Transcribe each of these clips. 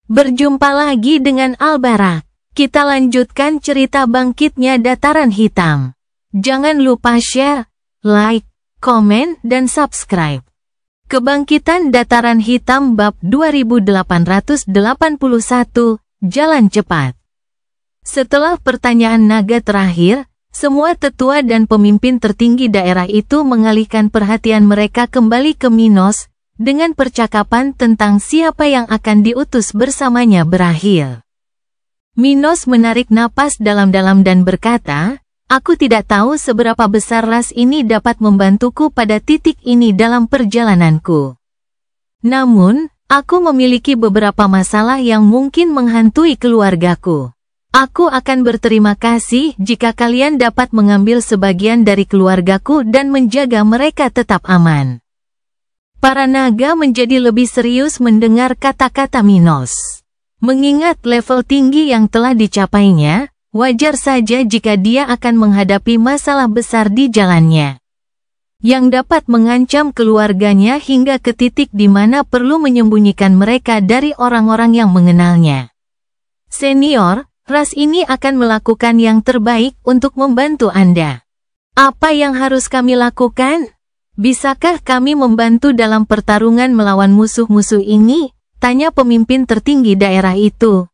Berjumpa lagi dengan Al-Barak. Kita lanjutkan cerita bangkitnya Dataran Hitam. Jangan lupa share, like, komen, dan subscribe. Kebangkitan Dataran Hitam bab 2881, Jalan Cepat. Setelah pertanyaan naga terakhir, semua tetua dan pemimpin tertinggi daerah itu mengalihkan perhatian mereka kembali ke Minos, dengan percakapan tentang siapa yang akan diutus bersamanya berakhir. Minos menarik napas dalam-dalam dan berkata, "Aku tidak tahu seberapa besar ras ini dapat membantuku pada titik ini dalam perjalananku. Namun, aku memiliki beberapa masalah yang mungkin menghantui keluargaku. Aku akan berterima kasih jika kalian dapat mengambil sebagian dari keluargaku dan menjaga mereka tetap aman." Para naga menjadi lebih serius mendengar kata-kata Minos. Mengingat level tinggi yang telah dicapainya, wajar saja jika dia akan menghadapi masalah besar di jalannya, yang dapat mengancam keluarganya hingga ke titik di mana perlu menyembunyikan mereka dari orang-orang yang mengenalnya. Senior, ras ini akan melakukan yang terbaik untuk membantu Anda. Apa yang harus kami lakukan? Bisakah kami membantu dalam pertarungan melawan musuh-musuh ini? Tanya pemimpin tertinggi daerah itu.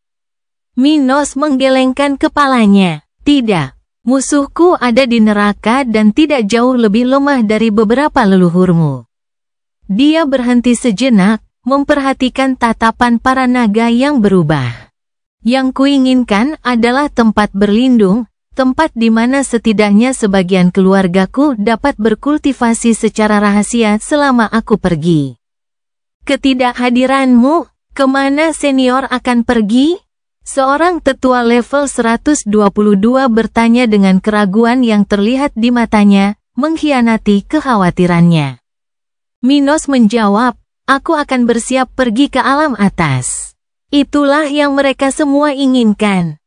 Minos menggelengkan kepalanya. Tidak, musuhku ada di neraka dan tidak jauh lebih lemah dari beberapa leluhurmu. Dia berhenti sejenak, memperhatikan tatapan para naga yang berubah. Yang kuinginkan adalah tempat berlindung, tempat di mana setidaknya sebagian keluargaku dapat berkultivasi secara rahasia selama aku pergi. Ketidakhadiranmu, kemana senior akan pergi? Seorang tetua level 122 bertanya dengan keraguan yang terlihat di matanya, mengkhianati kekhawatirannya. Minos menjawab, "Aku akan bersiap pergi ke alam atas." Itulah yang mereka semua inginkan.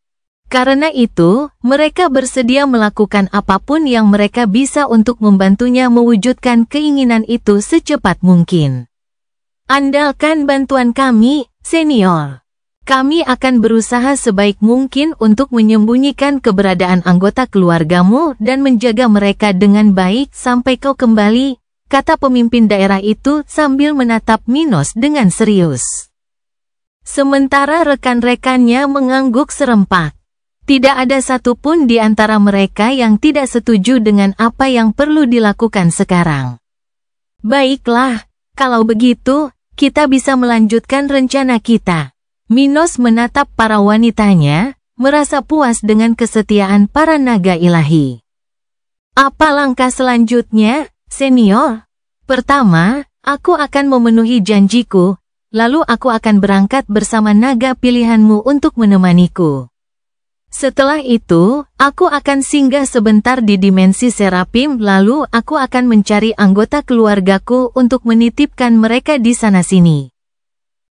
Karena itu, mereka bersedia melakukan apapun yang mereka bisa untuk membantunya mewujudkan keinginan itu secepat mungkin. Andalkan bantuan kami, senior. Kami akan berusaha sebaik mungkin untuk menyembunyikan keberadaan anggota keluargamu dan menjaga mereka dengan baik sampai kau kembali, kata pemimpin daerah itu sambil menatap Minos dengan serius. Sementara rekan-rekannya mengangguk serempak. Tidak ada satupun di antara mereka yang tidak setuju dengan apa yang perlu dilakukan sekarang. Baiklah, kalau begitu, kita bisa melanjutkan rencana kita. Minos menatap para wanitanya, merasa puas dengan kesetiaan para naga ilahi. Apa langkah selanjutnya, senior? Pertama, aku akan memenuhi janjiku, lalu aku akan berangkat bersama naga pilihanmu untuk menemaniku. Setelah itu, aku akan singgah sebentar di dimensi Serapim lalu aku akan mencari anggota keluargaku untuk menitipkan mereka di sana-sini.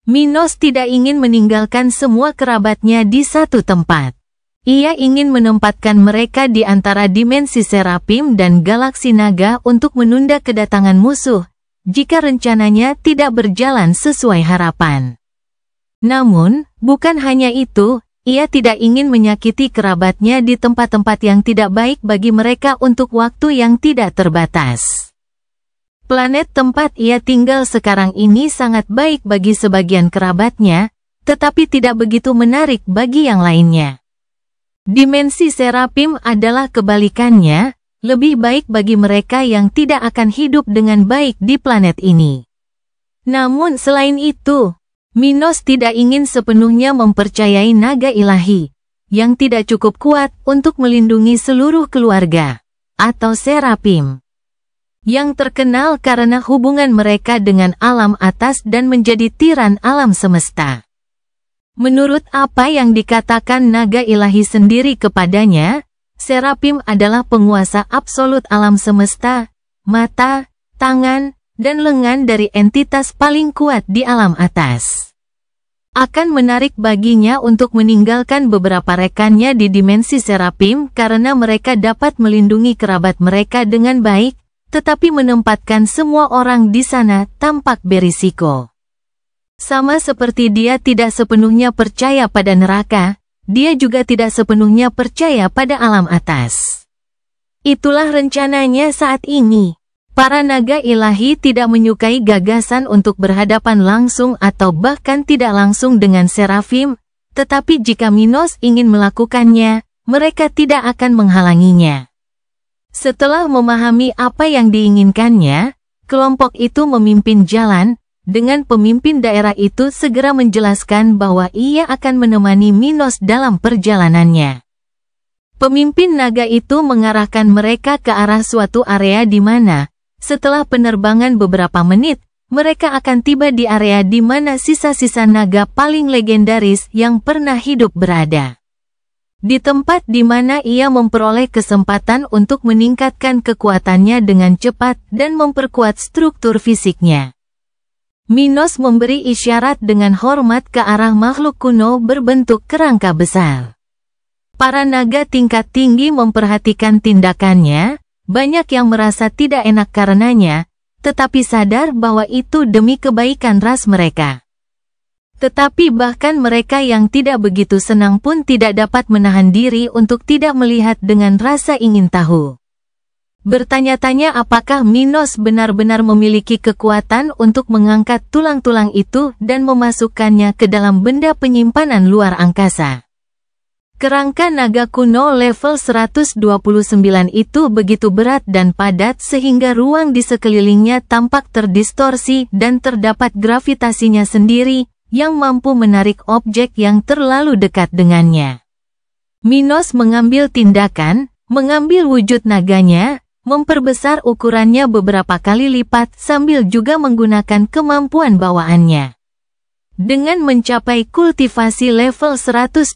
Minos tidak ingin meninggalkan semua kerabatnya di satu tempat. Ia ingin menempatkan mereka di antara dimensi Serapim dan galaksi naga untuk menunda kedatangan musuh, jika rencananya tidak berjalan sesuai harapan. Namun, bukan hanya itu, ia tidak ingin menyakiti kerabatnya di tempat-tempat yang tidak baik bagi mereka untuk waktu yang tidak terbatas. Planet tempat ia tinggal sekarang ini sangat baik bagi sebagian kerabatnya, tetapi tidak begitu menarik bagi yang lainnya. Dimensi Serapim adalah kebalikannya, lebih baik bagi mereka yang tidak akan hidup dengan baik di planet ini. Namun selain itu, Minos tidak ingin sepenuhnya mempercayai naga ilahi, yang tidak cukup kuat untuk melindungi seluruh keluarga, atau Serapim, yang terkenal karena hubungan mereka dengan alam atas dan menjadi tiran alam semesta. Menurut apa yang dikatakan naga ilahi sendiri kepadanya, Serapim adalah penguasa absolut alam semesta, mata, tangan, dan lengan dari entitas paling kuat di alam atas. Akan menarik baginya untuk meninggalkan beberapa rekannya di dimensi Serapim karena mereka dapat melindungi kerabat mereka dengan baik, tetapi menempatkan semua orang di sana tampak berisiko. Sama seperti dia tidak sepenuhnya percaya pada neraka, dia juga tidak sepenuhnya percaya pada alam atas. Itulah rencananya saat ini. Para naga ilahi tidak menyukai gagasan untuk berhadapan langsung atau bahkan tidak langsung dengan serafim, tetapi jika Minos ingin melakukannya, mereka tidak akan menghalanginya. Setelah memahami apa yang diinginkannya, kelompok itu memimpin jalan, dengan pemimpin daerah itu segera menjelaskan bahwa ia akan menemani Minos dalam perjalanannya. Pemimpin naga itu mengarahkan mereka ke arah suatu area di mana, setelah penerbangan beberapa menit, mereka akan tiba di area di mana sisa-sisa naga paling legendaris yang pernah hidup berada. Di tempat di mana ia memperoleh kesempatan untuk meningkatkan kekuatannya dengan cepat dan memperkuat struktur fisiknya. Minos memberi isyarat dengan hormat ke arah makhluk kuno berbentuk kerangka besar. Para naga tingkat tinggi memperhatikan tindakannya, banyak yang merasa tidak enak karenanya, tetapi sadar bahwa itu demi kebaikan ras mereka. Tetapi bahkan mereka yang tidak begitu senang pun tidak dapat menahan diri untuk tidak melihat dengan rasa ingin tahu. Bertanya-tanya apakah Minos benar-benar memiliki kekuatan untuk mengangkat tulang-tulang itu dan memasukkannya ke dalam benda penyimpanan luar angkasa. Kerangka naga kuno level 129 itu begitu berat dan padat sehingga ruang di sekelilingnya tampak terdistorsi dan terdapat gravitasinya sendiri, yang mampu menarik objek yang terlalu dekat dengannya. Minos mengambil tindakan, mengambil wujud naganya, memperbesar ukurannya beberapa kali lipat sambil juga menggunakan kemampuan bawaannya. Dengan mencapai kultivasi level 125,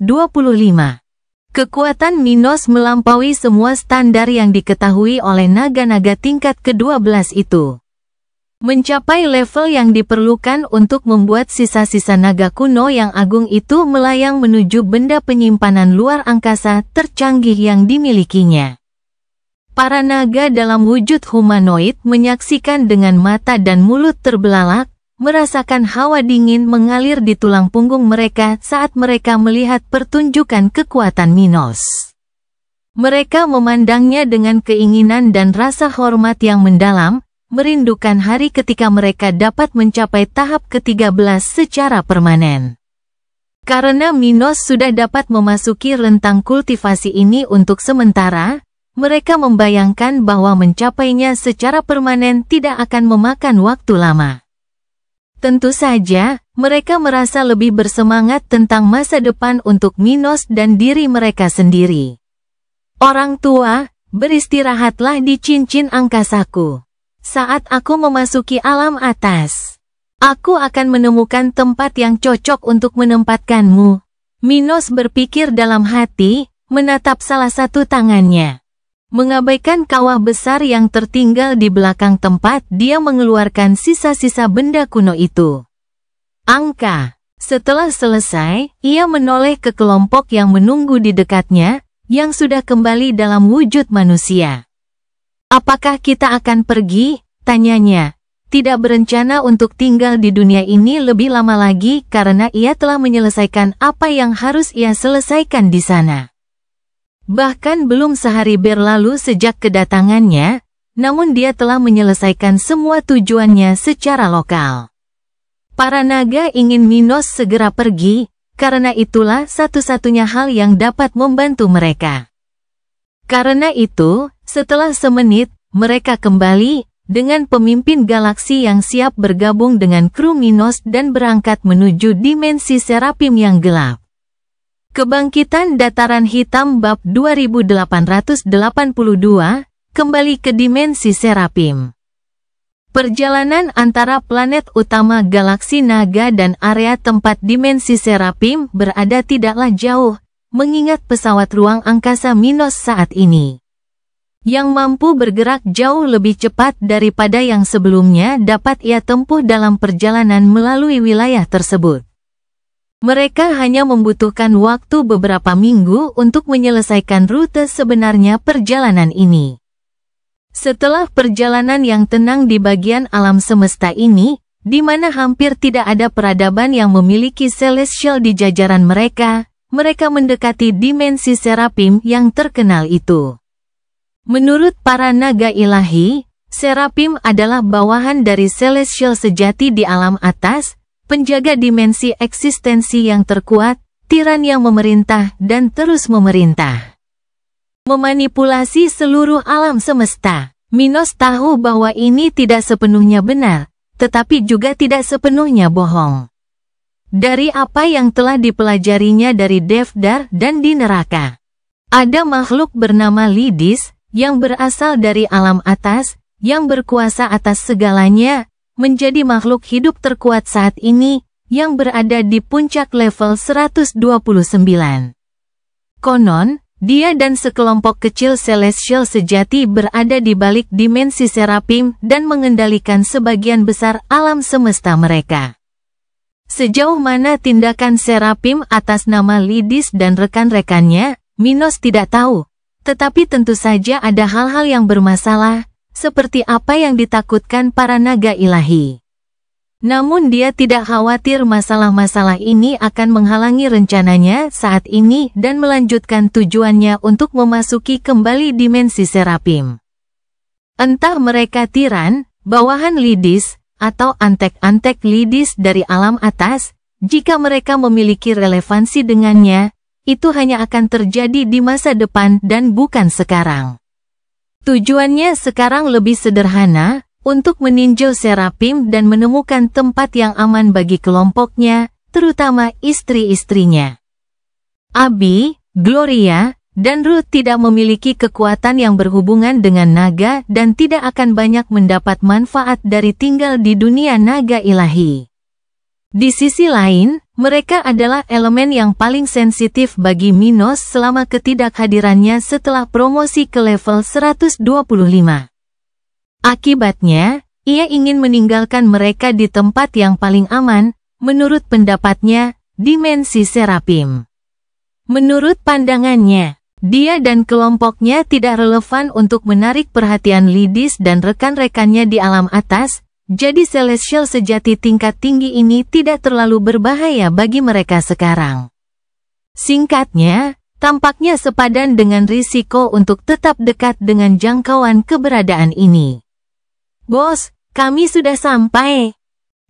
kekuatan Minos melampaui semua standar yang diketahui oleh naga-naga tingkat ke-12 itu. Mencapai level yang diperlukan untuk membuat sisa-sisa naga kuno yang agung itu melayang menuju benda penyimpanan luar angkasa tercanggih yang dimilikinya. Para naga dalam wujud humanoid menyaksikan dengan mata dan mulut terbelalak, merasakan hawa dingin mengalir di tulang punggung mereka saat mereka melihat pertunjukan kekuatan Minos. Mereka memandangnya dengan keinginan dan rasa hormat yang mendalam, merindukan hari ketika mereka dapat mencapai tahap ke-13 secara permanen. Karena Minos sudah dapat memasuki rentang kultivasi ini untuk sementara, mereka membayangkan bahwa mencapainya secara permanen tidak akan memakan waktu lama. Tentu saja, mereka merasa lebih bersemangat tentang masa depan untuk Minos dan diri mereka sendiri. Orang tua, beristirahatlah di cincin angkasaku. Saat aku memasuki alam atas, aku akan menemukan tempat yang cocok untuk menempatkanmu. Minos berpikir dalam hati, menatap salah satu tangannya. Mengabaikan kawah besar yang tertinggal di belakang tempat dia mengeluarkan sisa-sisa benda kuno itu. Angka. Setelah selesai, ia menoleh ke kelompok yang menunggu di dekatnya, yang sudah kembali dalam wujud manusia. Apakah kita akan pergi? Tanyanya. Tidak berencana untuk tinggal di dunia ini lebih lama lagi karena ia telah menyelesaikan apa yang harus ia selesaikan di sana. Bahkan belum sehari berlalu sejak kedatangannya, namun dia telah menyelesaikan semua tujuannya secara lokal. Para naga ingin Minos segera pergi, karena itulah satu-satunya hal yang dapat membantu mereka. Karena itu, setelah semenit, mereka kembali, dengan pemimpin galaksi yang siap bergabung dengan kru Minos dan berangkat menuju dimensi Serapim yang gelap. Kebangkitan Dataran Hitam Bab 2882, kembali ke dimensi Serapim. Perjalanan antara planet utama galaksi naga dan area tempat dimensi Serapim berada tidaklah jauh, mengingat pesawat ruang angkasa Minos saat ini, yang mampu bergerak jauh lebih cepat daripada yang sebelumnya dapat ia tempuh dalam perjalanan melalui wilayah tersebut. Mereka hanya membutuhkan waktu beberapa minggu untuk menyelesaikan rute sebenarnya perjalanan ini. Setelah perjalanan yang tenang di bagian alam semesta ini, di mana hampir tidak ada peradaban yang memiliki celestial di jajaran mereka, mereka mendekati dimensi serapim yang terkenal itu. Menurut para naga ilahi, serapim adalah bawahan dari celestial sejati di alam atas, penjaga dimensi eksistensi yang terkuat, tiran yang memerintah dan terus memerintah. Memanipulasi seluruh alam semesta. Minos tahu bahwa ini tidak sepenuhnya benar, tetapi juga tidak sepenuhnya bohong. Dari apa yang telah dipelajarinya dari Devdar dan di neraka, ada makhluk bernama Lidis, yang berasal dari alam atas, yang berkuasa atas segalanya, menjadi makhluk hidup terkuat saat ini, yang berada di puncak level 129. Konon, dia dan sekelompok kecil celestial sejati berada di balik dimensi serapim dan mengendalikan sebagian besar alam semesta mereka. Sejauh mana tindakan serapim atas nama Lidis dan rekan-rekannya, Minos tidak tahu. Tetapi tentu saja ada hal-hal yang bermasalah, seperti apa yang ditakutkan para naga ilahi. Namun dia tidak khawatir masalah-masalah ini akan menghalangi rencananya saat ini dan melanjutkan tujuannya untuk memasuki kembali dimensi serapim. Entah mereka tiran, bawahan Lidis, atau antek-antek Lidis dari alam atas, jika mereka memiliki relevansi dengannya, itu hanya akan terjadi di masa depan dan bukan sekarang. Tujuannya sekarang lebih sederhana, untuk meninjau serapim dan menemukan tempat yang aman bagi kelompoknya, terutama istri-istrinya. Abi, Gloria, dan Ruth tidak memiliki kekuatan yang berhubungan dengan naga dan tidak akan banyak mendapat manfaat dari tinggal di dunia naga ilahi. Di sisi lain, mereka adalah elemen yang paling sensitif bagi Minos selama ketidakhadirannya setelah promosi ke level 125. Akibatnya, ia ingin meninggalkan mereka di tempat yang paling aman, menurut pendapatnya, dimensi serapim. Menurut pandangannya, dia dan kelompoknya tidak relevan untuk menarik perhatian Lidis dan rekan-rekannya di alam atas, jadi celestial sejati tingkat tinggi ini tidak terlalu berbahaya bagi mereka sekarang. Singkatnya, tampaknya sepadan dengan risiko untuk tetap dekat dengan jangkauan keberadaan ini. Bos, kami sudah sampai.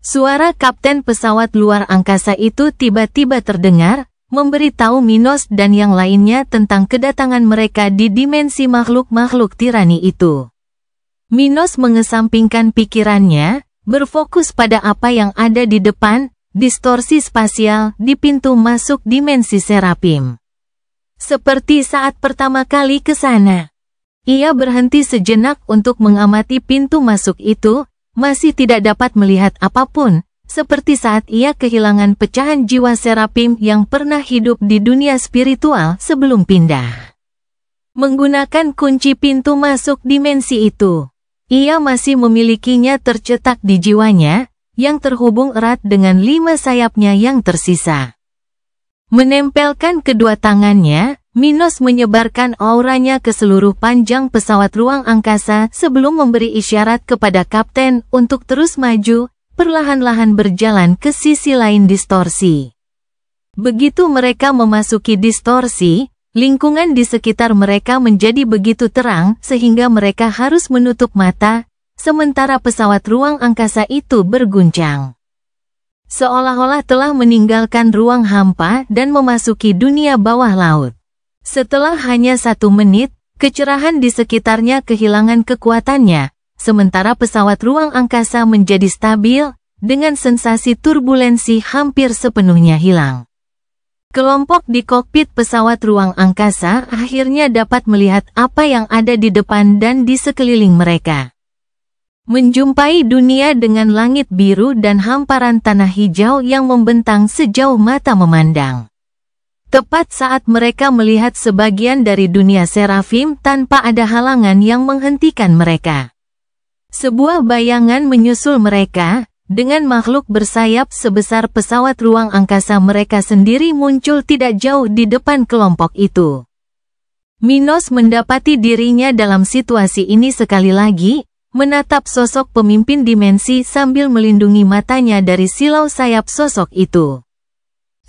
Suara kapten pesawat luar angkasa itu tiba-tiba terdengar, memberitahu Minos dan yang lainnya tentang kedatangan mereka di dimensi makhluk-makhluk tirani itu. Minos mengesampingkan pikirannya, berfokus pada apa yang ada di depan, distorsi spasial di pintu masuk dimensi serapim. Seperti saat pertama kali ke sana. Ia berhenti sejenak untuk mengamati pintu masuk itu, masih tidak dapat melihat apapun, seperti saat ia kehilangan pecahan jiwa serapim yang pernah hidup di dunia spiritual sebelum pindah. Menggunakan kunci pintu masuk dimensi itu, ia masih memilikinya tercetak di jiwanya, yang terhubung erat dengan 5 sayapnya yang tersisa. Menempelkan kedua tangannya, Minos menyebarkan auranya ke seluruh panjang pesawat ruang angkasa sebelum memberi isyarat kepada kapten untuk terus maju, perlahan-lahan berjalan ke sisi lain distorsi. Begitu mereka memasuki distorsi, lingkungan di sekitar mereka menjadi begitu terang sehingga mereka harus menutup mata, sementara pesawat ruang angkasa itu berguncang. Seolah-olah telah meninggalkan ruang hampa dan memasuki dunia bawah laut. Setelah hanya 1 menit, kecerahan di sekitarnya kehilangan kekuatannya, sementara pesawat ruang angkasa menjadi stabil, dengan sensasi turbulensi hampir sepenuhnya hilang. Kelompok di kokpit pesawat ruang angkasa akhirnya dapat melihat apa yang ada di depan dan di sekeliling mereka. Menjumpai dunia dengan langit biru dan hamparan tanah hijau yang membentang sejauh mata memandang. Tepat saat mereka melihat sebagian dari dunia serafim tanpa ada halangan yang menghentikan mereka. Sebuah bayangan menyusul mereka, dengan makhluk bersayap sebesar pesawat ruang angkasa mereka sendiri muncul tidak jauh di depan kelompok itu. Minos mendapati dirinya dalam situasi ini sekali lagi, menatap sosok pemimpin dimensi sambil melindungi matanya dari silau sayap sosok itu.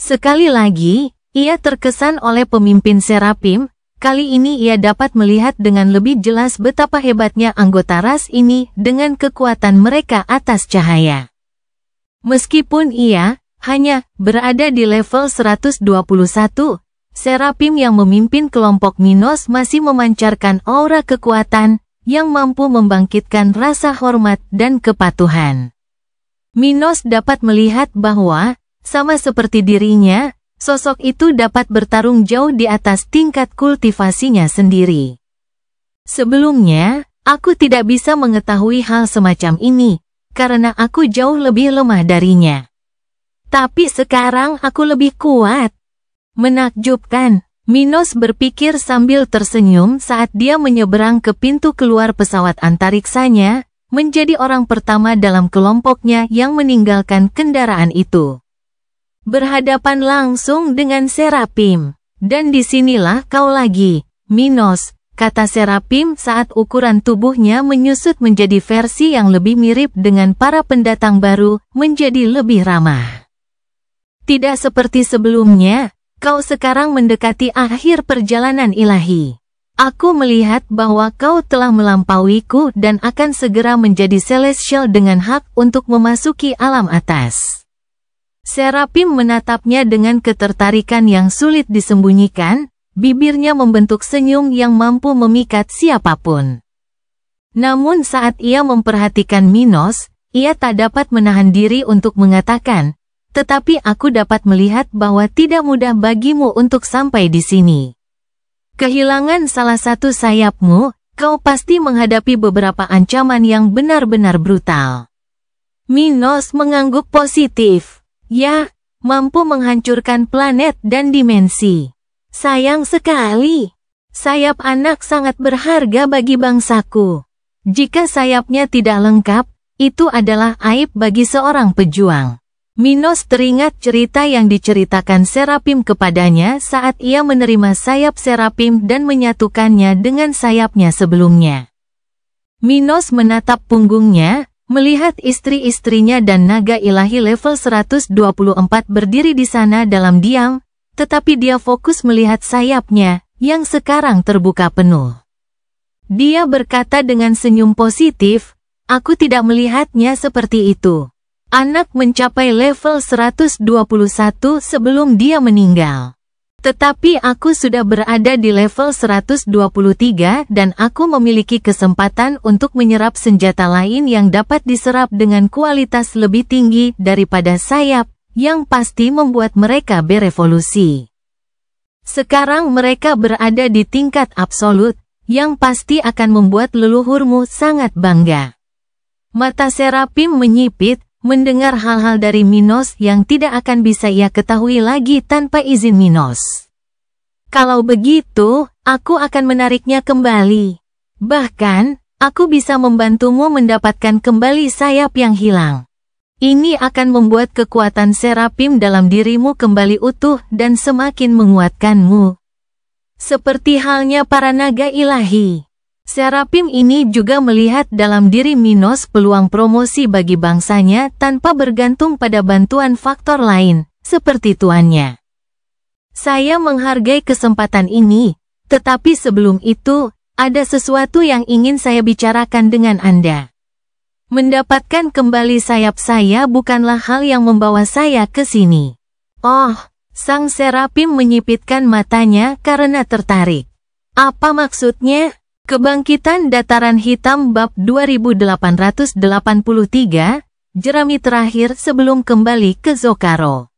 Sekali lagi, ia terkesan oleh pemimpin Seraphim. Kali ini ia dapat melihat dengan lebih jelas betapa hebatnya anggota ras ini dengan kekuatan mereka atas cahaya. Meskipun ia hanya berada di level 121, Seraphim yang memimpin kelompok Minos masih memancarkan aura kekuatan yang mampu membangkitkan rasa hormat dan kepatuhan. Minos dapat melihat bahwa, sama seperti dirinya, sosok itu dapat bertarung jauh di atas tingkat kultivasinya sendiri. Sebelumnya, aku tidak bisa mengetahui hal semacam ini, karena aku jauh lebih lemah darinya. Tapi sekarang aku lebih kuat. Menakjubkan. Minos berpikir sambil tersenyum saat dia menyeberang ke pintu keluar pesawat antariksanya, menjadi orang pertama dalam kelompoknya yang meninggalkan kendaraan itu. Berhadapan langsung dengan Seraphim. Dan disinilah kau lagi, Minos, kata Seraphim saat ukuran tubuhnya menyusut menjadi versi yang lebih mirip dengan para pendatang baru, menjadi lebih ramah. Tidak seperti sebelumnya. Kau sekarang mendekati akhir perjalanan ilahi. Aku melihat bahwa kau telah melampauiku dan akan segera menjadi celestial dengan hak untuk memasuki alam atas. Seraphim menatapnya dengan ketertarikan yang sulit disembunyikan, bibirnya membentuk senyum yang mampu memikat siapapun. Namun saat ia memperhatikan Minos, ia tak dapat menahan diri untuk mengatakan, tetapi aku dapat melihat bahwa tidak mudah bagimu untuk sampai di sini. Kehilangan salah satu sayapmu, kau pasti menghadapi beberapa ancaman yang benar-benar brutal. Minos mengangguk positif. Ya, mampu menghancurkan planet dan dimensi. Sayang sekali. Sayap anak sangat berharga bagi bangsaku. Jika sayapnya tidak lengkap, itu adalah aib bagi seorang pejuang. Minos teringat cerita yang diceritakan Seraphim kepadanya saat ia menerima sayap Seraphim dan menyatukannya dengan sayapnya sebelumnya. Minos menatap punggungnya, melihat istri-istrinya dan naga ilahi level 124 berdiri di sana dalam diam, tetapi dia fokus melihat sayapnya, yang sekarang terbuka penuh. Dia berkata dengan senyum positif, aku tidak melihatnya seperti itu. Anak mencapai level 121 sebelum dia meninggal. Tetapi aku sudah berada di level 123 dan aku memiliki kesempatan untuk menyerap senjata lain yang dapat diserap dengan kualitas lebih tinggi daripada sayap, yang pasti membuat mereka berevolusi. Sekarang mereka berada di tingkat absolut, yang pasti akan membuat leluhurmu sangat bangga. Mata Seraphim menyipit, mendengar hal-hal dari Minos yang tidak akan bisa ia ketahui lagi tanpa izin Minos. Kalau begitu, aku akan menariknya kembali. Bahkan, aku bisa membantumu mendapatkan kembali sayap yang hilang. Ini akan membuat kekuatan Seraphim dalam dirimu kembali utuh dan semakin menguatkanmu. Seperti halnya para naga ilahi. Seraphim ini juga melihat dalam diri Minos peluang promosi bagi bangsanya tanpa bergantung pada bantuan faktor lain, seperti tuannya. Saya menghargai kesempatan ini, tetapi sebelum itu, ada sesuatu yang ingin saya bicarakan dengan Anda. Mendapatkan kembali sayap saya bukanlah hal yang membawa saya ke sini. Oh, sang Seraphim menyipitkan matanya karena tertarik. Apa maksudnya? Kebangkitan Dataran Hitam bab 2883, jerami terakhir sebelum kembali ke Zokaro.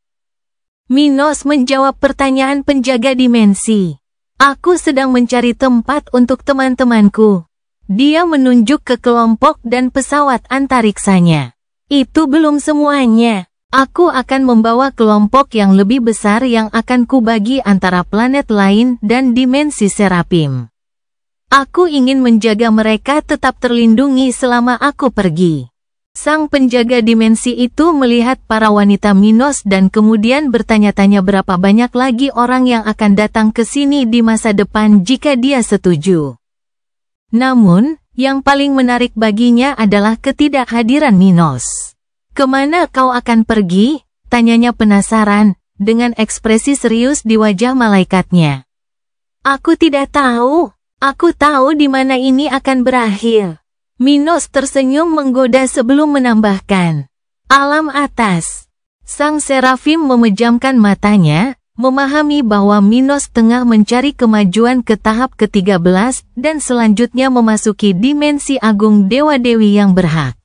Minos menjawab pertanyaan penjaga dimensi. Aku sedang mencari tempat untuk teman-temanku. Dia menunjuk ke kelompok dan pesawat antariksanya. Itu belum semuanya. Aku akan membawa kelompok yang lebih besar yang akan kubagi antara planet lain dan dimensi Seraphim. Aku ingin menjaga mereka tetap terlindungi selama aku pergi. Sang penjaga dimensi itu melihat para wanita Minos dan kemudian bertanya-tanya berapa banyak lagi orang yang akan datang ke sini di masa depan jika dia setuju. Namun, Yang paling menarik baginya adalah ketidakhadiran Minos. "Kemana kau akan pergi?" tanyanya penasaran, dengan ekspresi serius di wajah malaikatnya. "Aku tidak tahu. Aku tahu di mana ini akan berakhir." Minos tersenyum menggoda sebelum menambahkan, "Alam atas." Sang serafim memejamkan matanya, memahami bahwa Minos tengah mencari kemajuan ke tahap ke-13 dan selanjutnya memasuki dimensi agung dewa-dewi yang berhak.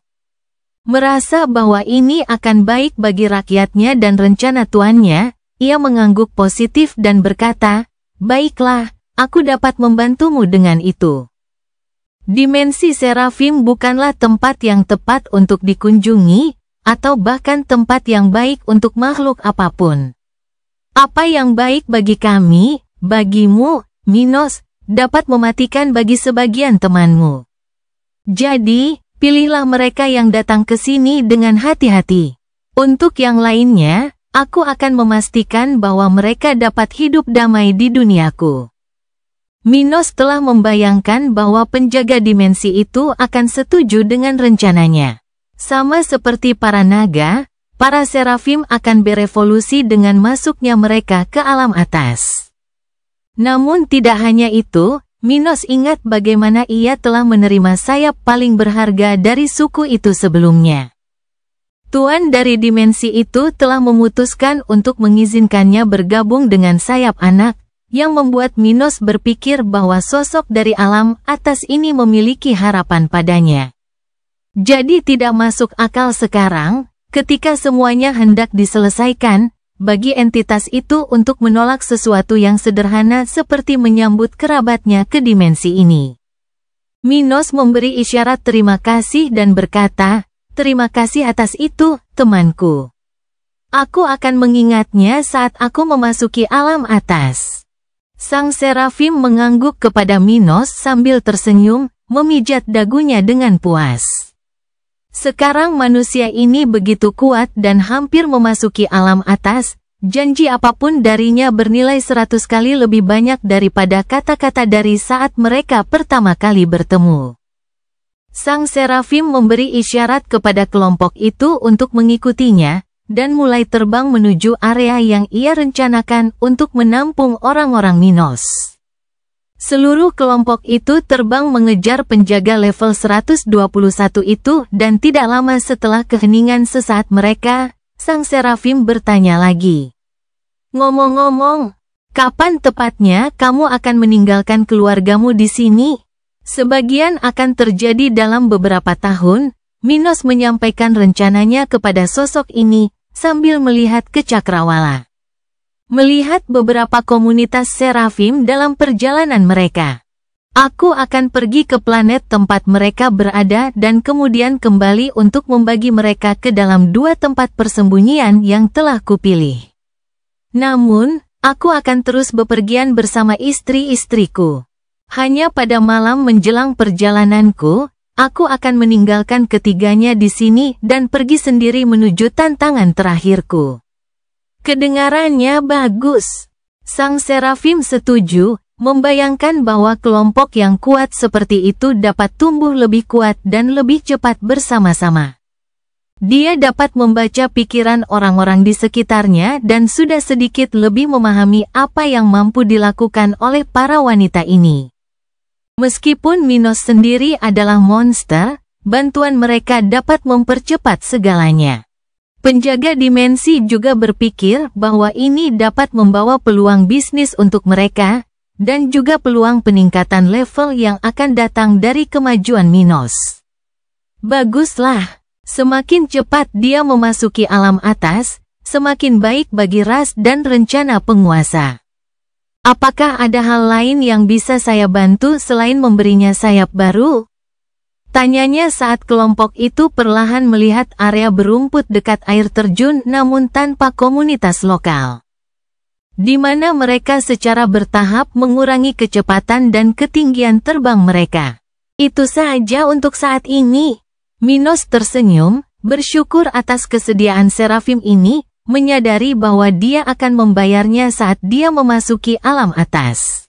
Merasa bahwa ini akan baik bagi rakyatnya dan rencana tuannya, ia mengangguk positif dan berkata, "Baiklah, aku dapat membantumu dengan itu." Dimensi serafim bukanlah tempat yang tepat untuk dikunjungi, atau bahkan tempat yang baik untuk makhluk apapun. Apa yang baik bagi kami, bagimu, Minos, dapat mematikan bagi sebagian temanmu. Jadi, pilihlah mereka yang datang ke sini dengan hati-hati. Untuk yang lainnya, aku akan memastikan bahwa mereka dapat hidup damai di duniaku. Minos telah membayangkan bahwa penjaga dimensi itu akan setuju dengan rencananya. Sama seperti para naga, para serafim akan berevolusi dengan masuknya mereka ke alam atas. Namun tidak hanya itu, Minos ingat bagaimana ia telah menerima sayap paling berharga dari suku itu sebelumnya. Tuan dari dimensi itu telah memutuskan untuk mengizinkannya bergabung dengan sayap anak, yang membuat Minos berpikir bahwa sosok dari alam atas ini memiliki harapan padanya. Jadi tidak masuk akal sekarang, ketika semuanya hendak diselesaikan, bagi entitas itu untuk menolak sesuatu yang sederhana seperti menyambut kerabatnya ke dimensi ini. Minos memberi isyarat terima kasih dan berkata, "Terima kasih atas itu, temanku. Aku akan mengingatnya saat aku memasuki alam atas." Sang serafim mengangguk kepada Minos sambil tersenyum, memijat dagunya dengan puas. Sekarang manusia ini begitu kuat dan hampir memasuki alam atas, janji apapun darinya bernilai 100 kali lebih banyak daripada kata-kata dari saat mereka pertama kali bertemu. Sang serafim memberi isyarat kepada kelompok itu untuk mengikutinya, dan mulai terbang menuju area yang ia rencanakan untuk menampung orang-orang Minos. Seluruh kelompok itu terbang mengejar penjaga level 121 itu dan tidak lama setelah keheningan sesaat mereka, sang serafim bertanya lagi. "Ngomong-ngomong, kapan tepatnya kamu akan meninggalkan keluargamu di sini?" "Sebagian akan terjadi dalam beberapa tahun," Minos menyampaikan rencananya kepada sosok ini, sambil melihat ke cakrawala. Melihat beberapa komunitas serafim dalam perjalanan mereka. "Aku akan pergi ke planet tempat mereka berada dan kemudian kembali untuk membagi mereka ke dalam 2 tempat persembunyian yang telah kupilih. Namun, aku akan terus bepergian bersama istri-istriku. Hanya pada malam menjelang perjalananku, aku akan meninggalkan ketiganya di sini dan pergi sendiri menuju tantangan terakhirku." Kedengarannya bagus. Sang serafim setuju, membayangkan bahwa kelompok yang kuat seperti itu dapat tumbuh lebih kuat dan lebih cepat bersama-sama. Dia dapat membaca pikiran orang-orang di sekitarnya dan sudah sedikit lebih memahami apa yang mampu dilakukan oleh para wanita ini. Meskipun Minos sendiri adalah monster, bantuan mereka dapat mempercepat segalanya. Penjaga dimensi juga berpikir bahwa ini dapat membawa peluang bisnis untuk mereka, dan juga peluang peningkatan level yang akan datang dari kemajuan Minos. Baguslah, semakin cepat dia memasuki alam atas, semakin baik bagi ras dan rencana penguasa. Apakah ada hal lain yang bisa saya bantu selain memberinya sayap baru? Tanyanya saat kelompok itu perlahan melihat area berumput dekat air terjun namun tanpa komunitas lokal. Di mana mereka secara bertahap mengurangi kecepatan dan ketinggian terbang mereka. "Itu saja untuk saat ini." Minos tersenyum, bersyukur atas kesediaan serafim ini, menyadari bahwa dia akan membayarnya saat dia memasuki alam atas.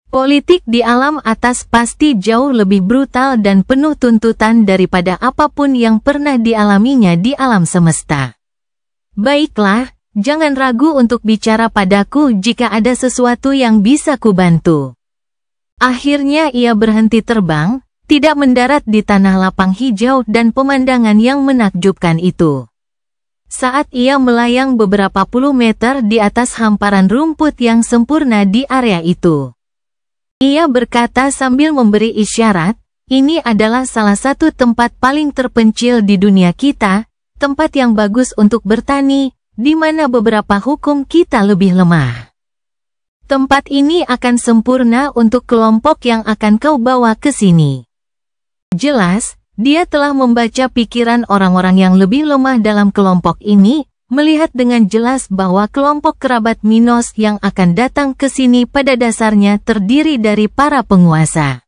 Politik di alam atas pasti jauh lebih brutal dan penuh tuntutan daripada apapun yang pernah dialaminya di alam semesta. Baiklah, jangan ragu untuk bicara padaku jika ada sesuatu yang bisa kubantu. Akhirnya ia berhenti terbang, tidak mendarat di tanah lapang hijau dan pemandangan yang menakjubkan itu. Saat ia melayang beberapa puluh meter di atas hamparan rumput yang sempurna di area itu, ia berkata sambil memberi isyarat, "Ini adalah salah satu tempat paling terpencil di dunia kita, tempat yang bagus untuk bertani, di mana beberapa hukum kita lebih lemah. Tempat ini akan sempurna untuk kelompok yang akan kau bawa ke sini." Jelas, dia telah membaca pikiran orang-orang yang lebih lemah dalam kelompok ini, melihat dengan jelas bahwa kelompok kerabat Minos yang akan datang ke sini pada dasarnya terdiri dari para penguasa.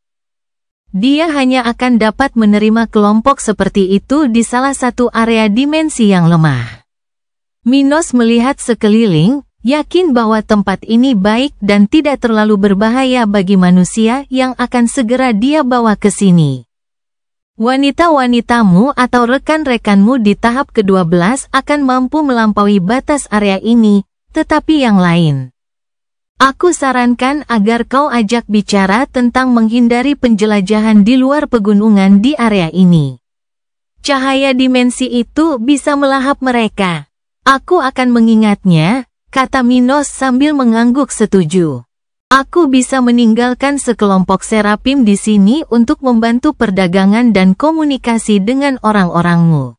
Dia hanya akan dapat menerima kelompok seperti itu di salah satu area dimensi yang lemah. Minos melihat sekeliling, yakin bahwa tempat ini baik dan tidak terlalu berbahaya bagi manusia yang akan segera dia bawa ke sini. Wanita-wanitamu atau rekan-rekanmu di tahap ke-12 akan mampu melampaui batas area ini, tetapi yang lain, aku sarankan agar kau ajak bicara tentang menghindari penjelajahan di luar pegunungan di area ini. Cahaya dimensi itu bisa melahap mereka. Aku akan mengingatnya, kata Minos sambil mengangguk setuju. Aku bisa meninggalkan sekelompok serapim di sini untuk membantu perdagangan dan komunikasi dengan orang-orangmu.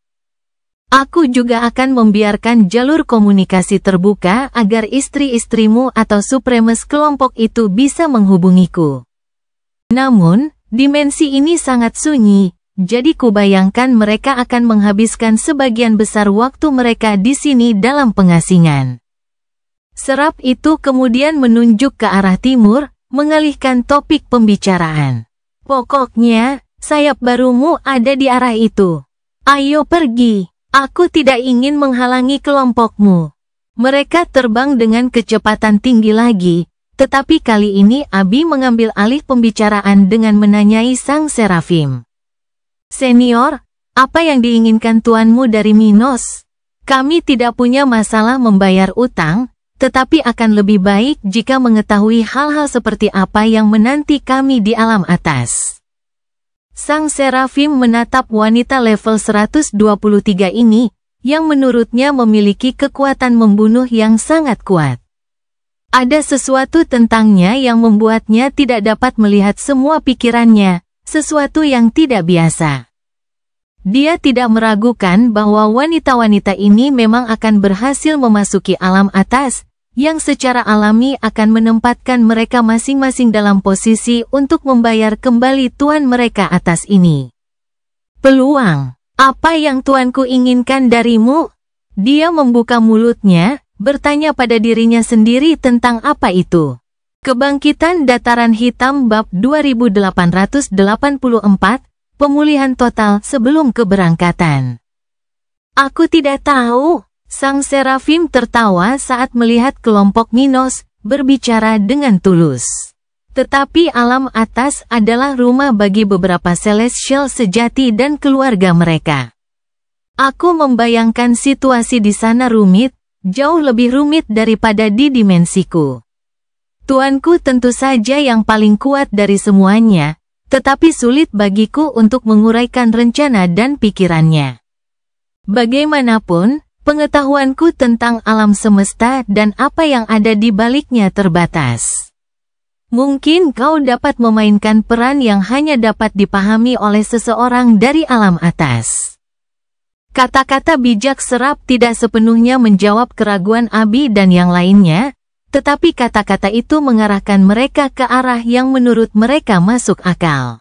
Aku juga akan membiarkan jalur komunikasi terbuka agar istri-istrimu atau supremes kelompok itu bisa menghubungiku. Namun, dimensi ini sangat sunyi, jadi kubayangkan mereka akan menghabiskan sebagian besar waktu mereka di sini dalam pengasingan. Serap itu kemudian menunjuk ke arah timur, mengalihkan topik pembicaraan. Pokoknya, sayap barumu ada di arah itu. Ayo pergi, aku tidak ingin menghalangi kelompokmu. Mereka terbang dengan kecepatan tinggi lagi, tetapi kali ini Abi mengambil alih pembicaraan dengan menanyai sang serafim. Senior, apa yang diinginkan tuanmu dari Minos? Kami tidak punya masalah membayar utang, tetapi akan lebih baik jika mengetahui hal-hal seperti apa yang menanti kami di alam atas. Sang serafim menatap wanita level 123 ini, yang menurutnya memiliki kekuatan membunuh yang sangat kuat. Ada sesuatu tentangnya yang membuatnya tidak dapat melihat semua pikirannya, sesuatu yang tidak biasa. Dia tidak meragukan bahwa wanita-wanita ini memang akan berhasil memasuki alam atas, yang secara alami akan menempatkan mereka masing-masing dalam posisi untuk membayar kembali tuan mereka atas ini. Peluang, apa yang tuanku inginkan darimu? Dia membuka mulutnya, bertanya pada dirinya sendiri tentang apa itu. Kebangkitan Dataran Hitam bab 2884, pemulihan total sebelum keberangkatan. Aku tidak tahu. Sang serafim tertawa saat melihat kelompok Minos berbicara dengan tulus. Tetapi alam atas adalah rumah bagi beberapa celestial sejati dan keluarga mereka. Aku membayangkan situasi di sana rumit, jauh lebih rumit daripada di dimensiku. Tuanku tentu saja yang paling kuat dari semuanya, tetapi sulit bagiku untuk menguraikan rencana dan pikirannya. Bagaimanapun, pengetahuanku tentang alam semesta dan apa yang ada di baliknya terbatas. Mungkin kau dapat memainkan peran yang hanya dapat dipahami oleh seseorang dari alam atas. Kata-kata bijak Serap tidak sepenuhnya menjawab keraguan Abi dan yang lainnya, tetapi kata-kata itu mengarahkan mereka ke arah yang menurut mereka masuk akal.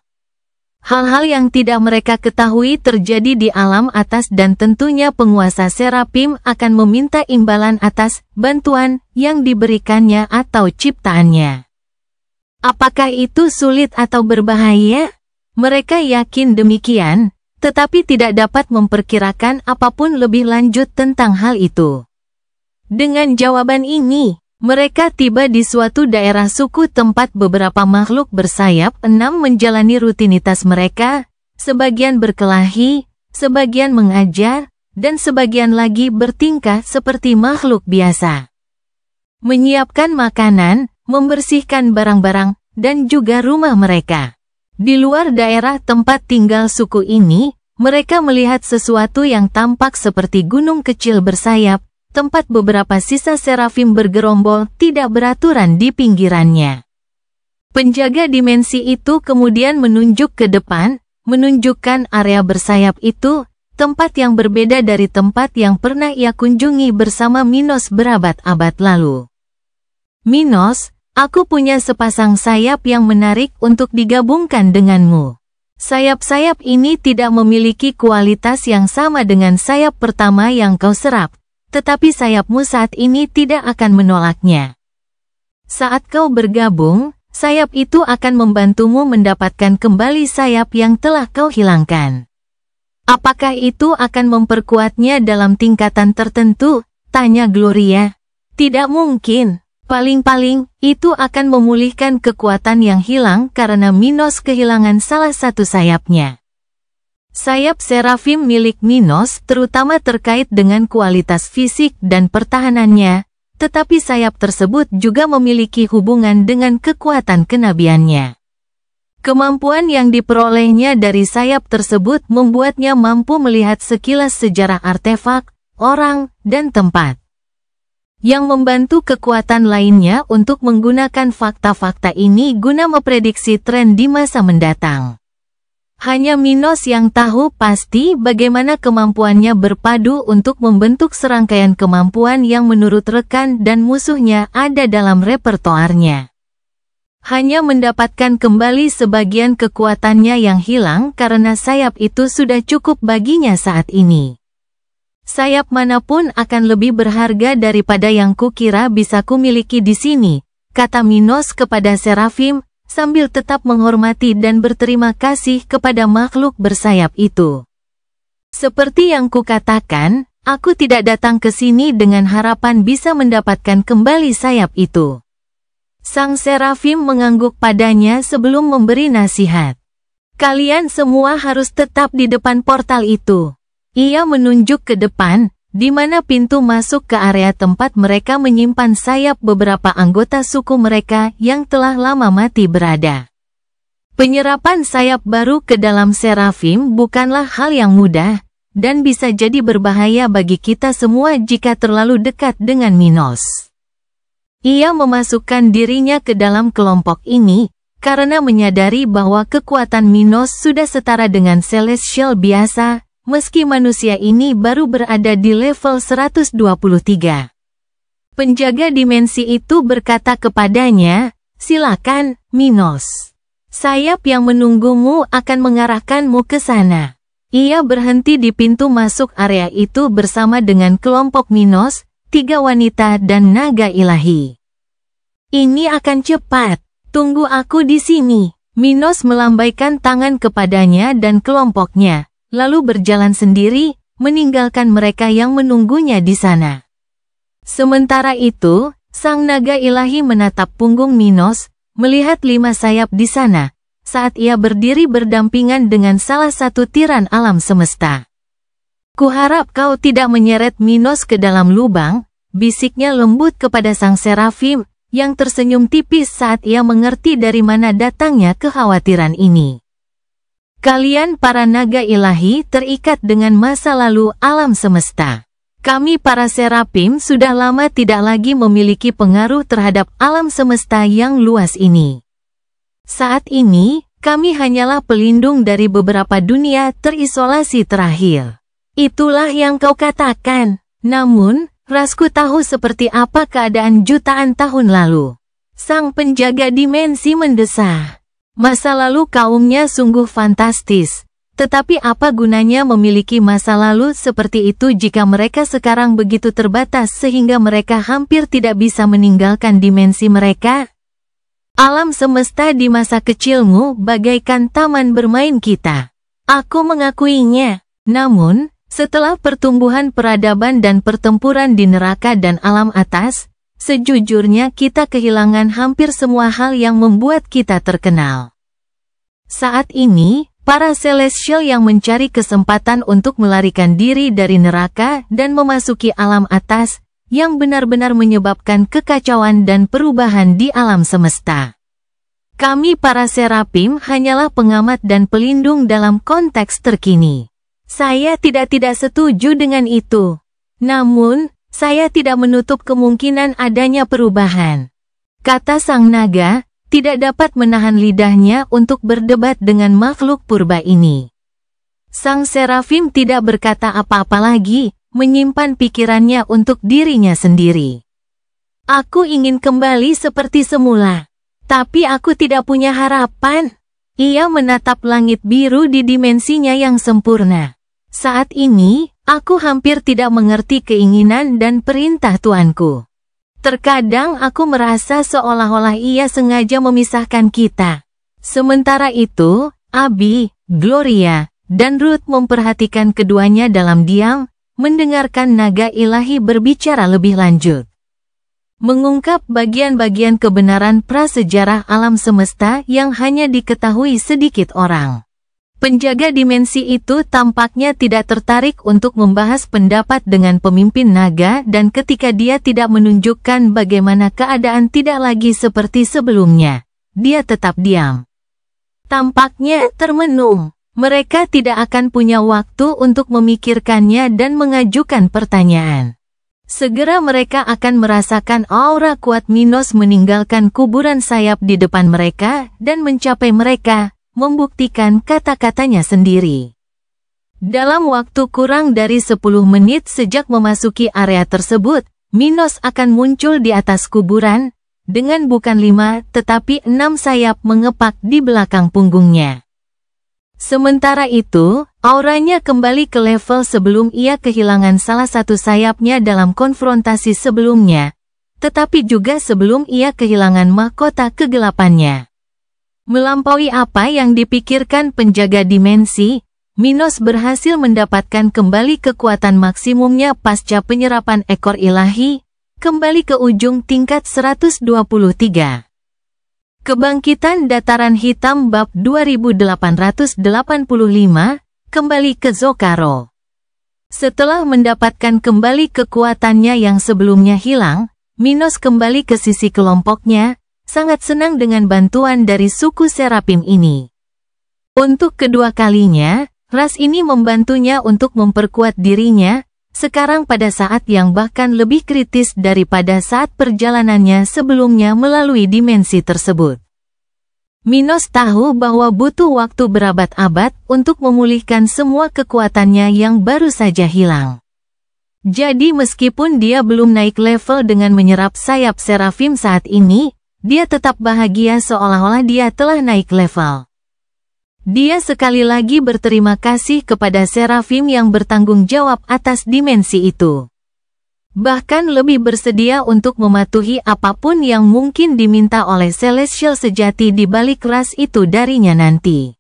Hal-hal yang tidak mereka ketahui terjadi di alam atas dan tentunya penguasa serapim akan meminta imbalan atas bantuan yang diberikannya atau ciptaannya. Apakah itu sulit atau berbahaya? Mereka yakin demikian, tetapi tidak dapat memperkirakan apapun lebih lanjut tentang hal itu. Dengan jawaban ini, Mereka tiba di suatu daerah suku tempat beberapa makhluk bersayap 6 menjalani rutinitas mereka, sebagian berkelahi, sebagian mengajar, dan sebagian lagi bertingkah seperti makhluk biasa. Menyiapkan makanan, membersihkan barang-barang, dan juga rumah mereka. Di luar daerah tempat tinggal suku ini, mereka melihat sesuatu yang tampak seperti gunung kecil bersayap, tempat beberapa sisa serafim bergerombol tidak beraturan di pinggirannya. Penjaga dimensi itu kemudian menunjuk ke depan, menunjukkan area bersayap itu, tempat yang berbeda dari tempat yang pernah ia kunjungi bersama Minos berabad-abad lalu. Minos, aku punya sepasang sayap yang menarik untuk digabungkan denganmu. Sayap-sayap ini tidak memiliki kualitas yang sama dengan sayap pertama yang kau serap, tetapi sayapmu saat ini tidak akan menolaknya. Saat kau bergabung, sayap itu akan membantumu mendapatkan kembali sayap yang telah kau hilangkan. Apakah itu akan memperkuatnya dalam tingkatan tertentu? Tanya Gloria. Tidak mungkin. Paling-paling, itu akan memulihkan kekuatan yang hilang karena Minos kehilangan salah satu sayapnya. Sayap serafim milik Minos terutama terkait dengan kualitas fisik dan pertahanannya, tetapi sayap tersebut juga memiliki hubungan dengan kekuatan kenabiannya. Kemampuan yang diperolehnya dari sayap tersebut membuatnya mampu melihat sekilas sejarah artefak, orang, dan tempat. Yang membantu kekuatan lainnya untuk menggunakan fakta-fakta ini guna memprediksi tren di masa mendatang. Hanya Minos yang tahu pasti bagaimana kemampuannya berpadu untuk membentuk serangkaian kemampuan yang menurut rekan dan musuhnya ada dalam repertoarnya. Hanya mendapatkan kembali sebagian kekuatannya yang hilang karena sayap itu sudah cukup baginya saat ini. Sayap manapun akan lebih berharga daripada yang kukira bisa kumiliki di sini, kata Minos kepada serafim, sambil tetap menghormati dan berterima kasih kepada makhluk bersayap itu. Seperti yang kukatakan, aku tidak datang ke sini dengan harapan bisa mendapatkan kembali sayap itu. Sang serafim mengangguk padanya sebelum memberi nasihat. Kalian semua harus tetap di depan portal itu. Ia menunjuk ke depan, di mana pintu masuk ke area tempat mereka menyimpan sayap beberapa anggota suku mereka yang telah lama mati berada. Penyerapan sayap baru ke dalam serafim bukanlah hal yang mudah, dan bisa jadi berbahaya bagi kita semua jika terlalu dekat dengan Minos. Ia memasukkan dirinya ke dalam kelompok ini, karena menyadari bahwa kekuatan Minos sudah setara dengan Celestial biasa, meski manusia ini baru berada di level 123. Penjaga dimensi itu berkata kepadanya, silakan, Minos. Sayap yang menunggumu akan mengarahkanmu ke sana. Ia berhenti di pintu masuk area itu bersama dengan kelompok Minos, 3 wanita dan naga ilahi. Ini akan cepat. Tunggu aku di sini. Minos melambaikan tangan kepadanya dan kelompoknya, lalu berjalan sendiri, meninggalkan mereka yang menunggunya di sana. Sementara itu, sang naga ilahi menatap punggung Minos, melihat 5 sayap di sana, saat ia berdiri berdampingan dengan salah satu tiran alam semesta. Kuharap kau tidak menyeret Minos ke dalam lubang, bisiknya lembut kepada sang serafim, yang tersenyum tipis saat ia mengerti dari mana datangnya kekhawatiran ini. Kalian para naga ilahi terikat dengan masa lalu alam semesta. Kami para serafim sudah lama tidak lagi memiliki pengaruh terhadap alam semesta yang luas ini. Saat ini, kami hanyalah pelindung dari beberapa dunia terisolasi terakhir. Itulah yang kau katakan. Namun, rasku tahu seperti apa keadaan jutaan tahun lalu. Sang penjaga dimensi mendesah. Masa lalu kaumnya sungguh fantastis, tetapi apa gunanya memiliki masa lalu seperti itu jika mereka sekarang begitu terbatas sehingga mereka hampir tidak bisa meninggalkan dimensi mereka? Alam semesta di masa kecilmu bagaikan taman bermain kita. Aku mengakuinya. Namun, setelah pertumbuhan peradaban dan pertempuran di neraka dan alam atas, Sejujurnya kita kehilangan hampir semua hal yang membuat kita terkenal. Saat ini, para Celestial yang mencari kesempatan untuk melarikan diri dari neraka dan memasuki alam atas, yang benar-benar menyebabkan kekacauan dan perubahan di alam semesta. Kami para Serafim hanyalah pengamat dan pelindung dalam konteks terkini. Saya tidak setuju dengan itu. Namun, saya tidak menutup kemungkinan adanya perubahan. Kata sang naga, tidak dapat menahan lidahnya untuk berdebat dengan makhluk purba ini. Sang Serafim tidak berkata apa-apa lagi, menyimpan pikirannya untuk dirinya sendiri. Aku ingin kembali seperti semula. Tapi aku tidak punya harapan. Ia menatap langit biru di dimensinya yang sempurna. Saat ini, aku hampir tidak mengerti keinginan dan perintah Tuanku. Terkadang aku merasa seolah-olah ia sengaja memisahkan kita. Sementara itu, Abi, Gloria, dan Ruth memperhatikan keduanya dalam diam, mendengarkan naga ilahi berbicara lebih lanjut. Mengungkap bagian-bagian kebenaran prasejarah alam semesta yang hanya diketahui sedikit orang. Penjaga dimensi itu tampaknya tidak tertarik untuk membahas pendapat dengan pemimpin naga dan ketika dia tidak menunjukkan bagaimana keadaan tidak lagi seperti sebelumnya, dia tetap diam. Tampaknya termenung. Mereka tidak akan punya waktu untuk memikirkannya dan mengajukan pertanyaan. Segera mereka akan merasakan aura kuat Minos meninggalkan kuburan sayap di depan mereka dan mencapai mereka, membuktikan kata-katanya sendiri. Dalam waktu kurang dari 10 menit sejak memasuki area tersebut, Minos akan muncul di atas kuburan, dengan bukan 5 tetapi 6 sayap mengepak di belakang punggungnya. Sementara itu, auranya kembali ke level sebelum ia kehilangan salah satu sayapnya dalam konfrontasi sebelumnya, tetapi juga sebelum ia kehilangan mahkota kegelapannya. Melampaui apa yang dipikirkan penjaga dimensi, Minos berhasil mendapatkan kembali kekuatan maksimumnya pasca penyerapan ekor ilahi, kembali ke ujung tingkat 123. Kebangkitan Dataran Hitam Bab 2885, kembali ke Zokaro. Setelah mendapatkan kembali kekuatannya yang sebelumnya hilang, Minos kembali ke sisi kelompoknya, sangat senang dengan bantuan dari suku Serafim ini. Untuk kedua kalinya, ras ini membantunya untuk memperkuat dirinya, sekarang pada saat yang bahkan lebih kritis daripada saat perjalanannya sebelumnya melalui dimensi tersebut. Minos tahu bahwa butuh waktu berabad-abad untuk memulihkan semua kekuatannya yang baru saja hilang. Jadi meskipun dia belum naik level dengan menyerap sayap Serafim saat ini, dia tetap bahagia seolah-olah dia telah naik level. Dia sekali lagi berterima kasih kepada Serafim yang bertanggung jawab atas dimensi itu. Bahkan lebih bersedia untuk mematuhi apapun yang mungkin diminta oleh Celestial sejati di balik ras itu darinya nanti.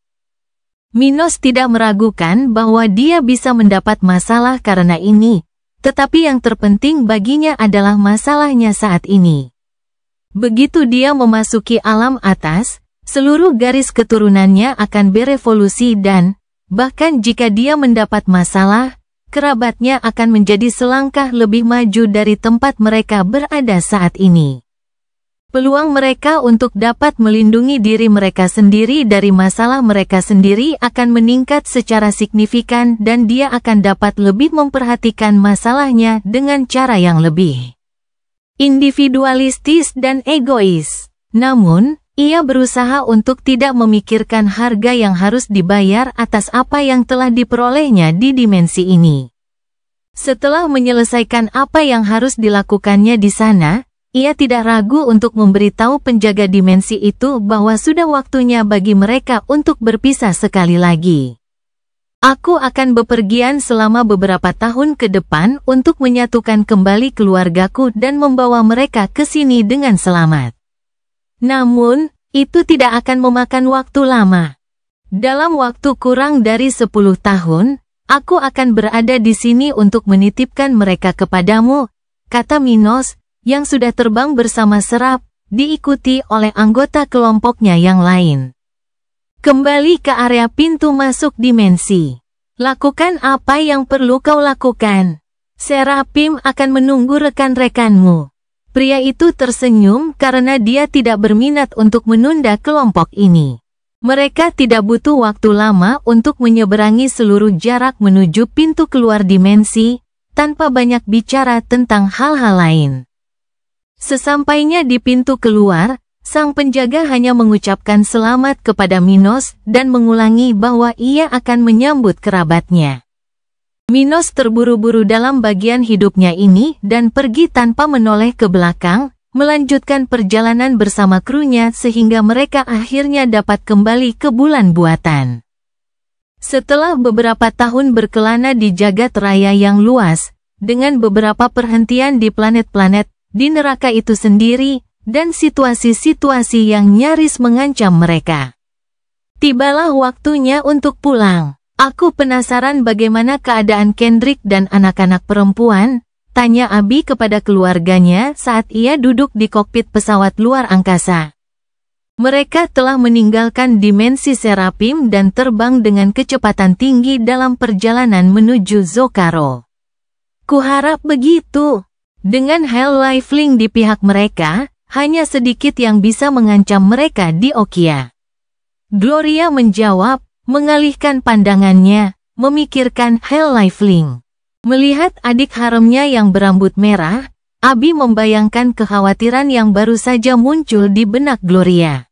Minos tidak meragukan bahwa dia bisa mendapat masalah karena ini, tetapi yang terpenting baginya adalah masalahnya saat ini. Begitu dia memasuki alam atas, seluruh garis keturunannya akan berevolusi dan, bahkan jika dia mendapat masalah, kerabatnya akan menjadi selangkah lebih maju dari tempat mereka berada saat ini. Peluang mereka untuk dapat melindungi diri mereka sendiri dari masalah mereka sendiri akan meningkat secara signifikan dan dia akan dapat lebih memperhatikan masalahnya dengan cara yang lebih individualistis dan egois. Namun, ia berusaha untuk tidak memikirkan harga yang harus dibayar atas apa yang telah diperolehnya di dimensi ini. Setelah menyelesaikan apa yang harus dilakukannya di sana, ia tidak ragu untuk memberitahu penjaga dimensi itu bahwa sudah waktunya bagi mereka untuk berpisah sekali lagi. Aku akan bepergian selama beberapa tahun ke depan untuk menyatukan kembali keluargaku dan membawa mereka ke sini dengan selamat. Namun, itu tidak akan memakan waktu lama. Dalam waktu kurang dari 10 tahun, aku akan berada di sini untuk menitipkan mereka kepadamu, kata Minos, yang sudah terbang bersama Serap, diikuti oleh anggota kelompoknya yang lain. Kembali ke area pintu masuk dimensi. Lakukan apa yang perlu kau lakukan. Serapim akan menunggu rekan-rekanmu. Pria itu tersenyum karena dia tidak berminat untuk menunda kelompok ini. Mereka tidak butuh waktu lama untuk menyeberangi seluruh jarak menuju pintu keluar dimensi, tanpa banyak bicara tentang hal-hal lain. Sesampainya di pintu keluar, sang penjaga hanya mengucapkan selamat kepada Minos dan mengulangi bahwa ia akan menyambut kerabatnya. Minos terburu-buru dalam bagian hidupnya ini dan pergi tanpa menoleh ke belakang, melanjutkan perjalanan bersama krunya sehingga mereka akhirnya dapat kembali ke bulan buatan. Setelah beberapa tahun berkelana di jagat raya yang luas, dengan beberapa perhentian di planet-planet, di neraka itu sendiri, dan situasi-situasi yang nyaris mengancam mereka. Tibalah waktunya untuk pulang. Aku penasaran bagaimana keadaan Kendrick dan anak-anak perempuan, tanya Abi kepada keluarganya saat ia duduk di kokpit pesawat luar angkasa. Mereka telah meninggalkan dimensi Serapim dan terbang dengan kecepatan tinggi dalam perjalanan menuju Zokaro. Kuharap begitu. Dengan Hell Lifelink di pihak mereka, hanya sedikit yang bisa mengancam mereka di Okia. Gloria menjawab, mengalihkan pandangannya, memikirkan Hell Lifelink. Melihat adik haremnya yang berambut merah, Abi membayangkan kekhawatiran yang baru saja muncul di benak Gloria.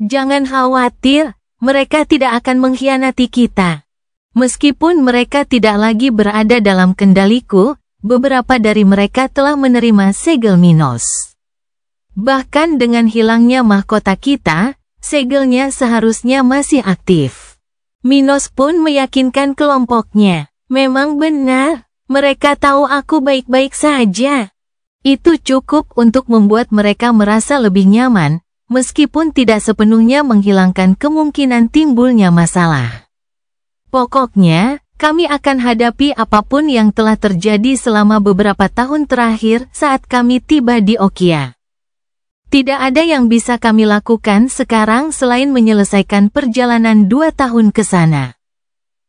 Jangan khawatir, mereka tidak akan mengkhianati kita. Meskipun mereka tidak lagi berada dalam kendaliku, beberapa dari mereka telah menerima segel Minos. Bahkan dengan hilangnya mahkota kita, segelnya seharusnya masih aktif. Minos pun meyakinkan kelompoknya. Memang benar, mereka tahu aku baik-baik saja. Itu cukup untuk membuat mereka merasa lebih nyaman, meskipun tidak sepenuhnya menghilangkan kemungkinan timbulnya masalah. Pokoknya, kami akan hadapi apapun yang telah terjadi selama beberapa tahun terakhir saat kami tiba di Okia. Tidak ada yang bisa kami lakukan sekarang selain menyelesaikan perjalanan 2 tahun ke sana.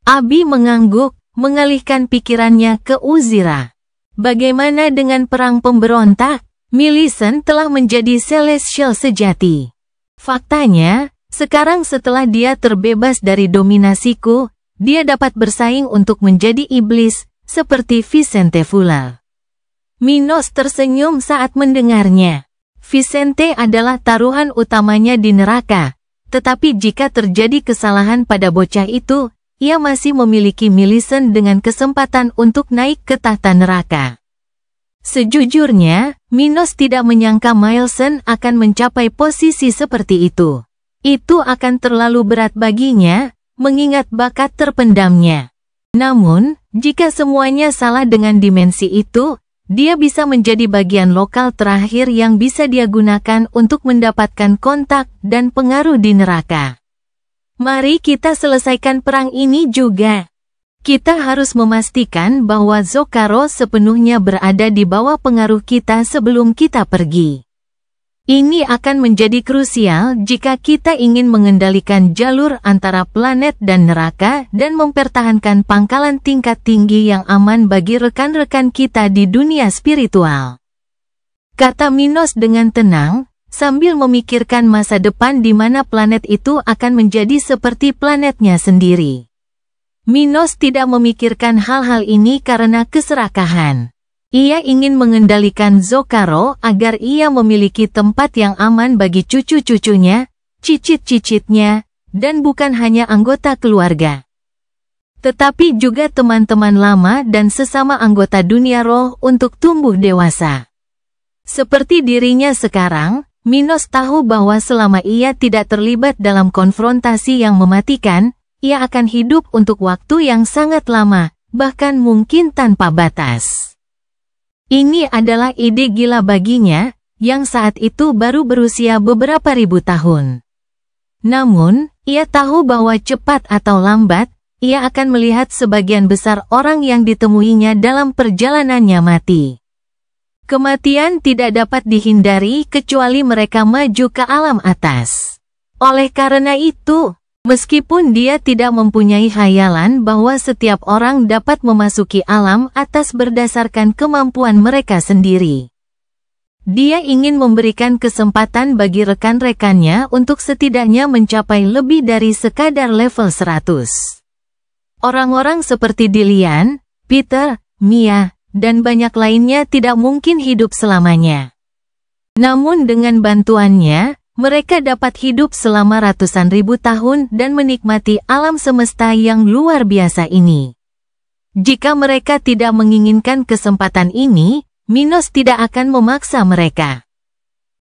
Abi mengangguk, mengalihkan pikirannya ke Uzira. Bagaimana dengan perang pemberontak? Millicent telah menjadi Celestial sejati. Faktanya, sekarang setelah dia terbebas dari dominasiku, dia dapat bersaing untuk menjadi iblis, seperti Vicente Fuller. Minos tersenyum saat mendengarnya. Vicente adalah taruhan utamanya di neraka, tetapi jika terjadi kesalahan pada bocah itu, ia masih memiliki Millicent dengan kesempatan untuk naik ke tahta neraka. Sejujurnya, Minos tidak menyangka Millicent akan mencapai posisi seperti itu. Itu akan terlalu berat baginya, mengingat bakat terpendamnya. Namun, jika semuanya salah dengan dimensi itu, dia bisa menjadi bagian lokal terakhir yang bisa dia gunakan untuk mendapatkan kontak dan pengaruh di neraka. Mari kita selesaikan perang ini juga. Kita harus memastikan bahwa Zokaro sepenuhnya berada di bawah pengaruh kita sebelum kita pergi. Ini akan menjadi krusial jika kita ingin mengendalikan jalur antara planet dan neraka dan mempertahankan pangkalan tingkat tinggi yang aman bagi rekan-rekan kita di dunia spiritual. Kata Minos dengan tenang, sambil memikirkan masa depan di mana planet itu akan menjadi seperti planetnya sendiri. Minos tidak memikirkan hal-hal ini karena keserakahan. Ia ingin mengendalikan Zokaro agar ia memiliki tempat yang aman bagi cucu-cucunya, cicit-cicitnya, dan bukan hanya anggota keluarga, tetapi juga teman-teman lama dan sesama anggota dunia roh untuk tumbuh dewasa. Seperti dirinya sekarang, Minos tahu bahwa selama ia tidak terlibat dalam konfrontasi yang mematikan, ia akan hidup untuk waktu yang sangat lama, bahkan mungkin tanpa batas. Ini adalah ide gila baginya, yang saat itu baru berusia beberapa ribu tahun. Namun, ia tahu bahwa cepat atau lambat, ia akan melihat sebagian besar orang yang ditemuinya dalam perjalanannya mati. Kematian tidak dapat dihindari kecuali mereka maju ke alam atas. Oleh karena itu, meskipun dia tidak mempunyai khayalan bahwa setiap orang dapat memasuki alam atas berdasarkan kemampuan mereka sendiri, dia ingin memberikan kesempatan bagi rekan-rekannya untuk setidaknya mencapai lebih dari sekadar level 100. Orang-orang seperti Dillian, Peter, Mia, dan banyak lainnya tidak mungkin hidup selamanya. Namun dengan bantuannya, mereka dapat hidup selama ratusan ribu tahun dan menikmati alam semesta yang luar biasa ini. Jika mereka tidak menginginkan kesempatan ini, Minos tidak akan memaksa mereka.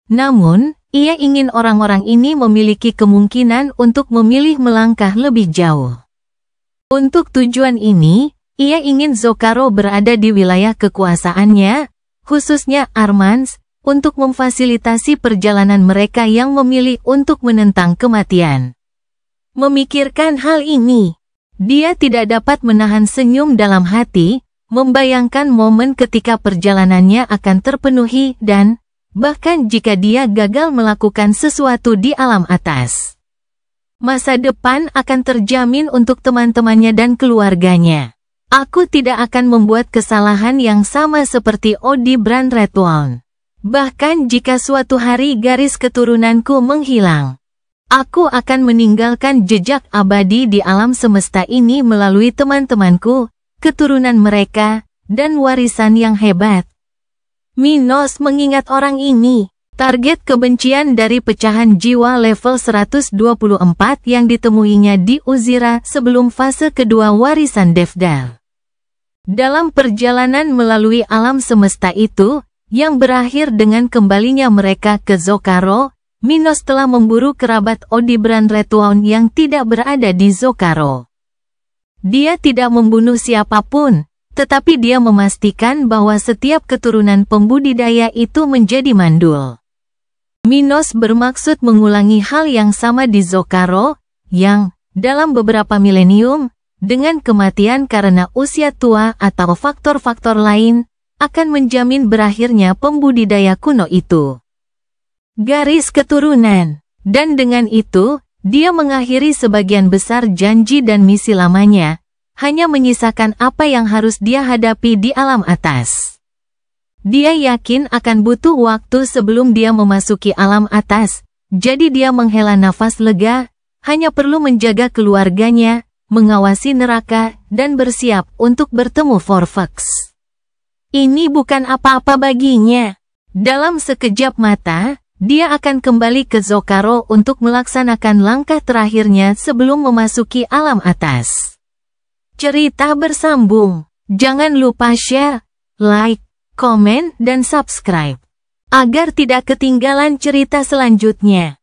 Namun, ia ingin orang-orang ini memiliki kemungkinan untuk memilih melangkah lebih jauh. Untuk tujuan ini, ia ingin Zocaro berada di wilayah kekuasaannya, khususnya Armans, untuk memfasilitasi perjalanan mereka yang memilih untuk menentang kematian. Memikirkan hal ini, dia tidak dapat menahan senyum dalam hati, membayangkan momen ketika perjalanannya akan terpenuhi dan, bahkan jika dia gagal melakukan sesuatu di alam atas, masa depan akan terjamin untuk teman-temannya dan keluarganya. Aku tidak akan membuat kesalahan yang sama seperti Odi Branretwaln. Bahkan jika suatu hari garis keturunanku menghilang, aku akan meninggalkan jejak abadi di alam semesta ini melalui teman-temanku, keturunan mereka, dan warisan yang hebat. Minos mengingat orang ini, target kebencian dari pecahan jiwa level 124 yang ditemuinya di Uzira sebelum fase kedua warisan Devdal. Dalam perjalanan melalui alam semesta itu, yang berakhir dengan kembalinya mereka ke Zocaro, Minos telah memburu kerabat Odi Branretwaln yang tidak berada di Zocaro. Dia tidak membunuh siapapun, tetapi dia memastikan bahwa setiap keturunan pembudidaya itu menjadi mandul. Minos bermaksud mengulangi hal yang sama di Zocaro, yang, dalam beberapa milenium, dengan kematian karena usia tua atau faktor-faktor lain, akan menjamin berakhirnya pembudidaya kuno itu. Garis keturunan. Dan dengan itu, dia mengakhiri sebagian besar janji dan misi lamanya, hanya menyisakan apa yang harus dia hadapi di alam atas. Dia yakin akan butuh waktu sebelum dia memasuki alam atas, jadi dia menghela nafas lega, hanya perlu menjaga keluarganya, mengawasi neraka, dan bersiap untuk bertemu Forfax. Ini bukan apa-apa baginya. Dalam sekejap mata, dia akan kembali ke Zocaro untuk melaksanakan langkah terakhirnya sebelum memasuki alam atas. Cerita bersambung. Jangan lupa share, like, komen, dan subscribe, agar tidak ketinggalan cerita selanjutnya.